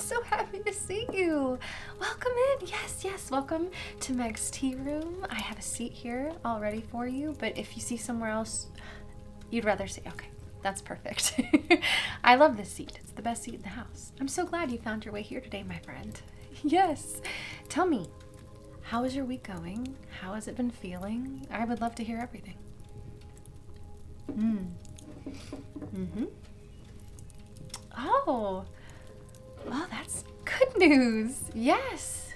so happy to see you. Welcome in. Yes, yes. Welcome to Meg's tea room. I have a seat here all ready for you, but if you see somewhere else you'd rather see, okay, that's perfect. I love this seat. It's the best seat in the house. I'm so glad you found your way here today, my friend. Yes. Tell me, how is your week going? How has it been feeling? I would love to hear everything. Oh, well, that's good news. Yes.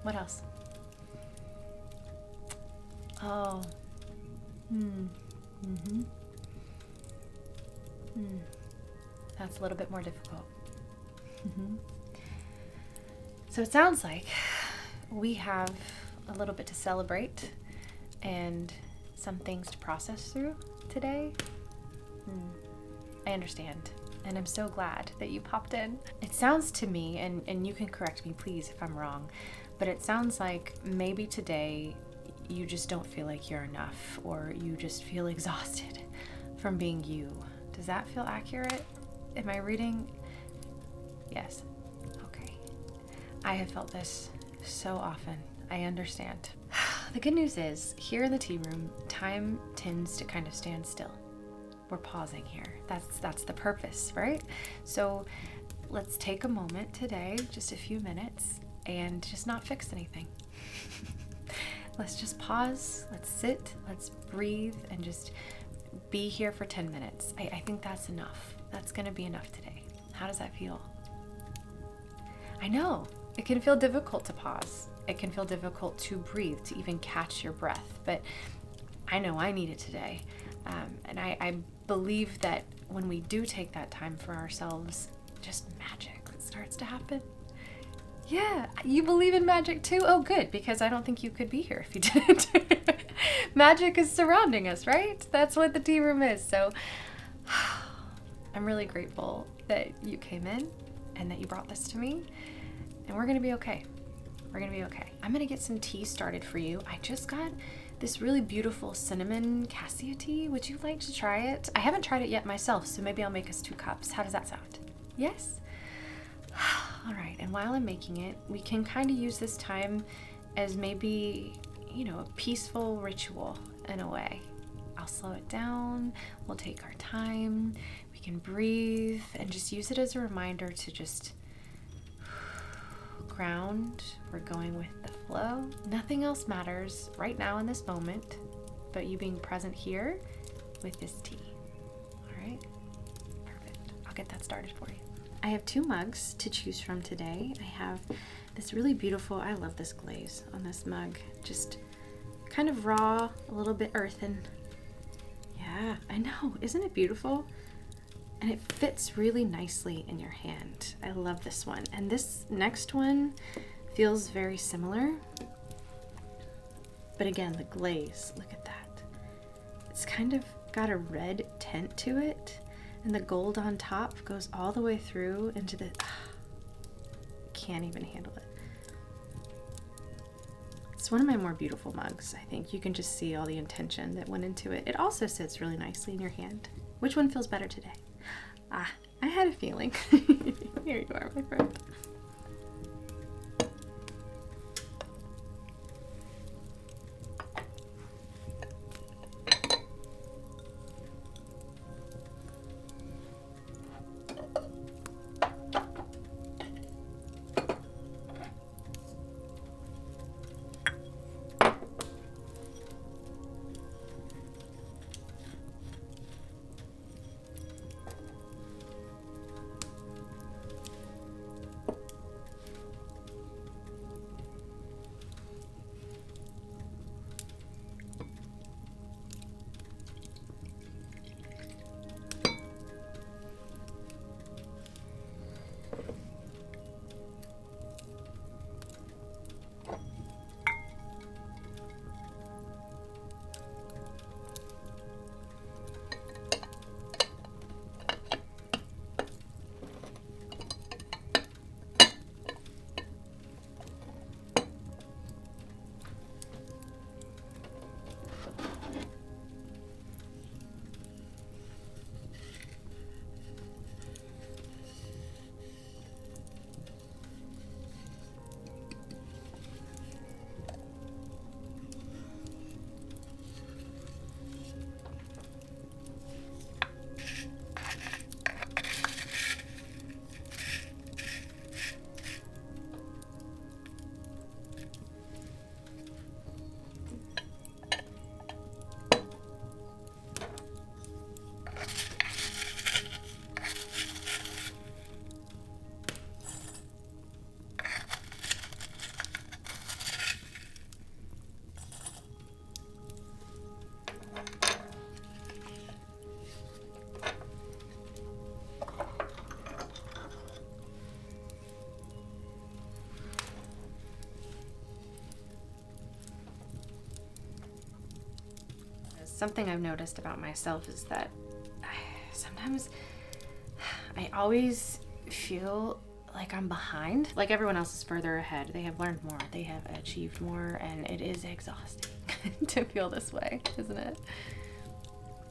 What else? Oh. That's a little bit more difficult. So it sounds like we have a little bit to celebrate and some things to process through today. I understand, and I'm so glad that you popped in. It sounds to me, and you can correct me please if I'm wrong, but it sounds like maybe today you just don't feel like you're enough, or you just feel exhausted from being you. Does that feel accurate? Am I reading? Yes. Okay. I have felt this so often. I understand. The good news is, here in the tea room, time tends to kind of stand still. We're pausing here. That's the purpose, right? So let's take a moment today, just a few minutes, and just not fix anything. Let's just pause, let's sit, let's breathe, and just be here for 10 minutes. I think that's enough. That's gonna be enough today. How does that feel? I know, it can feel difficult to pause. It can feel difficult to breathe, to even catch your breath, but I know I need it today. And I believe that when we do take that time for ourselves, just magic starts to happen. Yeah, you believe in magic too? Oh, good, because I don't think you could be here if you didn't. Magic is surrounding us, right? That's what the tea room is. So I'm really grateful that you came in and that you brought this to me. And we're going to be okay. We're going to be okay. I'm going to get some tea started for you. I just got this really beautiful cinnamon cassia tea. Would you like to try it? I haven't tried it yet myself, so maybe I'll make us 2 cups. How does that sound? Yes? All right, and while I'm making it, we can kind of use this time as maybe, a peaceful ritual in a way. I'll slow it down, we'll take our time, we can breathe, and just use it as a reminder to just ground. We're going with the flow. Nothing else matters right now in this moment but you being present here with this tea. All right? Perfect. I'll get that started for you. I have 2 mugs to choose from today. I have this really beautiful, I love this glaze on this mug. Just kind of raw, a little bit earthen. Yeah, I know. Isn't it beautiful? And it fits really nicely in your hand. I love this one. And this next one feels very similar. But again, the glaze, look at that. It's kind of got a red tint to it. And the gold on top goes all the way through into the... can't even handle it. It's one of my more beautiful mugs, I think. You can just see all the intention that went into it. It also sits really nicely in your hand. Which one feels better today? I had a feeling. Here you are, my friend. something I've noticed about myself is that sometimes I always feel like I'm behind. Like everyone else is further ahead. They have learned more. They have achieved more, and it is exhausting to feel this way, isn't it?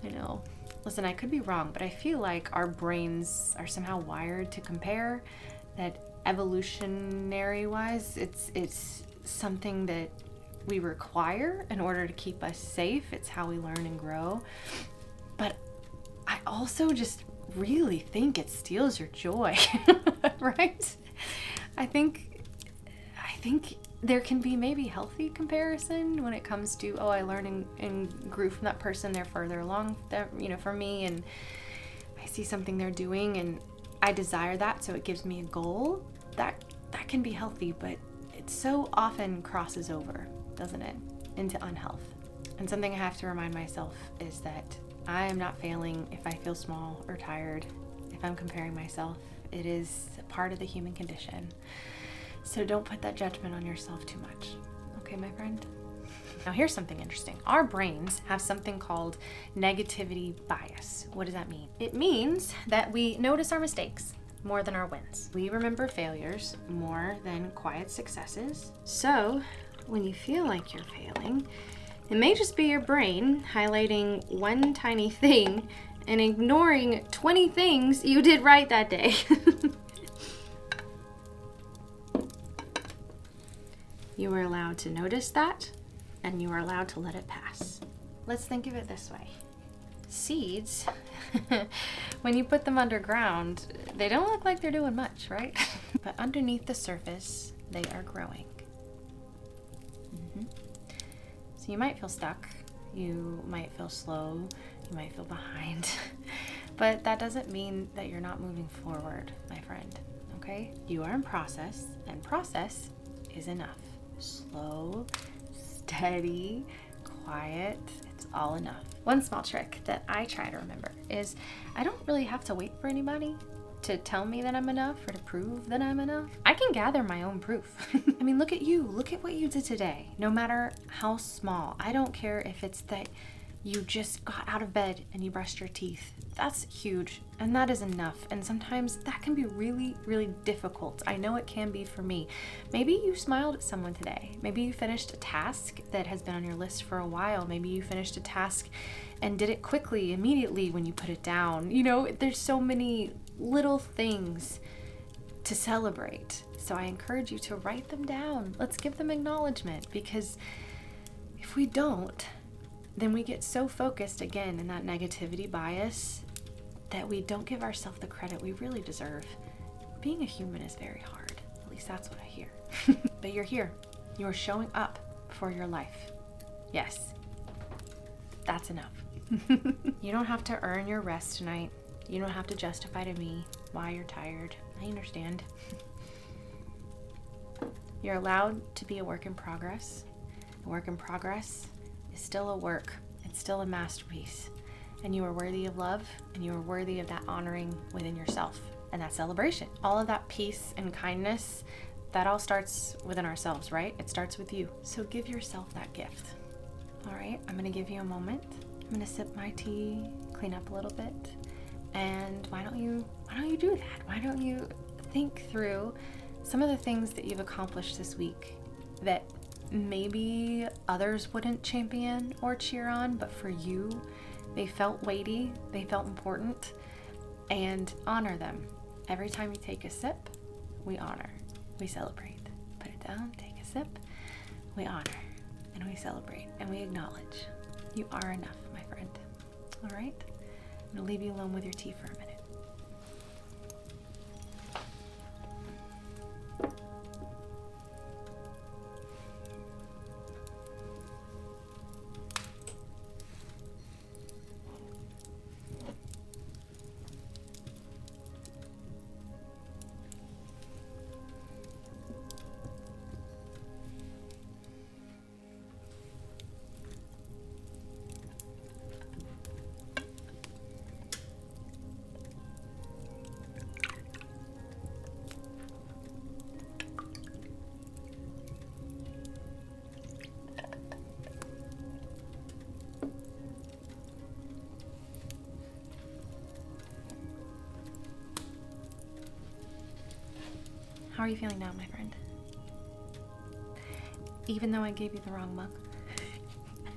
I know. Listen, I could be wrong, but I feel like our brains are somehow wired to compare, that evolutionary wise, it's something that we require in order to keep us safe. It's how we learn and grow. But I also just really think it steals your joy, right? I think there can be maybe healthy comparison when it comes to, oh, I learned and grew from that person, they're further along, from me, and I see something they're doing and I desire that, so it gives me a goal. That can be healthy, but it so often crosses over, doesn't it, into unhealth. And something I have to remind myself is that I am not failing if I feel small or tired, if I'm comparing myself. It is part of the human condition. So don't put that judgment on yourself too much. Okay, my friend? Now here's something interesting. Our brains have something called negativity bias. What does that mean? It means that we notice our mistakes more than our wins. We remember failures more than quiet successes. So when you feel like you're failing, it may just be your brain highlighting one tiny thing and ignoring 20 things you did right that day. You are allowed to notice that, and you are allowed to let it pass. Let's think of it this way. Seeds, when you put them underground, they don't look like they're doing much, right? But underneath the surface, they are growing. So you might feel stuck, you might feel slow, you might feel behind, but that doesn't mean that you're not moving forward, my friend, okay? You are in process, and process is enough. Slow, steady, quiet, it's all enough. One small trick that I try to remember is I don't really have to wait for anybody to tell me that I'm enough or to prove that I'm enough. I can gather my own proof. I mean, look at you. Look at what you did today. No matter how small. I don't care if it's that you just got out of bed and you brushed your teeth. That's huge, and that is enough. And sometimes that can be really, really difficult. I know it can be for me. Maybe you smiled at someone today. Maybe you finished a task that has been on your list for a while. Maybe you finished a task and did it quickly, immediately when you put it down. You know, there's so many little things to celebrate. So I encourage you to write them down. Let's give them acknowledgement, because if we don't, then we get so focused again in that negativity bias that we don't give ourselves the credit we really deserve. Being a human is very hard. At least that's what I hear. But you're here. You're showing up for your life. Yes, that's enough. You don't have to earn your rest tonight. You don't have to justify to me why you're tired. I understand. You're allowed to be a work in progress. A work in progress is still a work. It's still a masterpiece. And you are worthy of love, and you are worthy of that honoring within yourself and that celebration. All of that peace and kindness, that all starts within ourselves, right? It starts with you. So give yourself that gift. All right, I'm gonna give you a moment. I'm gonna sip my tea, clean up a little bit. And why don't you do that? Why don't you think through some of the things that you've accomplished this week that maybe others wouldn't champion or cheer on, but for you, they felt weighty, they felt important, and honor them. Every time you take a sip, we honor, we celebrate. Put it down, take a sip, we honor, and we celebrate, and we acknowledge. You are enough, my friend. All right? I'm gonna leave you alone with your tea for a minute. How are you feeling now, my friend? Even though I gave you the wrong mug.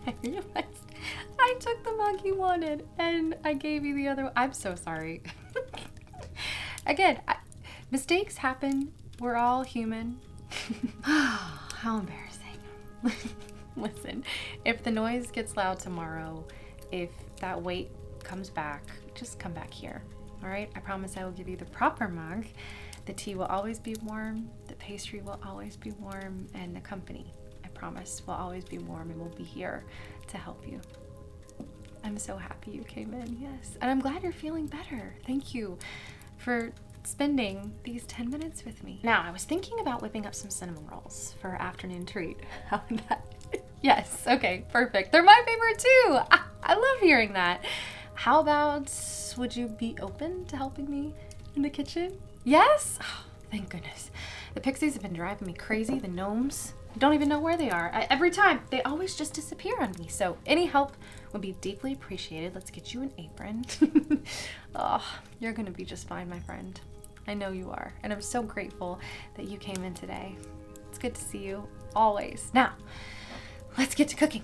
I realized I took the mug you wanted and I gave you the other one. I'm so sorry. Again, mistakes happen. We're all human. How embarrassing. Listen, if the noise gets loud tomorrow, if that weight comes back, just come back here. All right? I promise I will give you the proper mug. The tea will always be warm. The pastry will always be warm. And the company, I promise, will always be warm and we'll be here to help you. I'm so happy you came in, yes. And I'm glad you're feeling better. Thank you for spending these 10 minutes with me. Now, I was thinking about whipping up some cinnamon rolls for our afternoon treat. How would that? Yes, okay, perfect. They're my favorite too. I love hearing that. How about, would you be open to helping me in the kitchen? Yes? Oh, thank goodness. The pixies have been driving me crazy. The gnomes, I don't even know where they are. Every time, they always just disappear on me. So any help would be deeply appreciated. Let's get you an apron. Oh, you're gonna be just fine, my friend. I know you are. And I'm so grateful that you came in today. It's good to see you always. Now, let's get to cooking.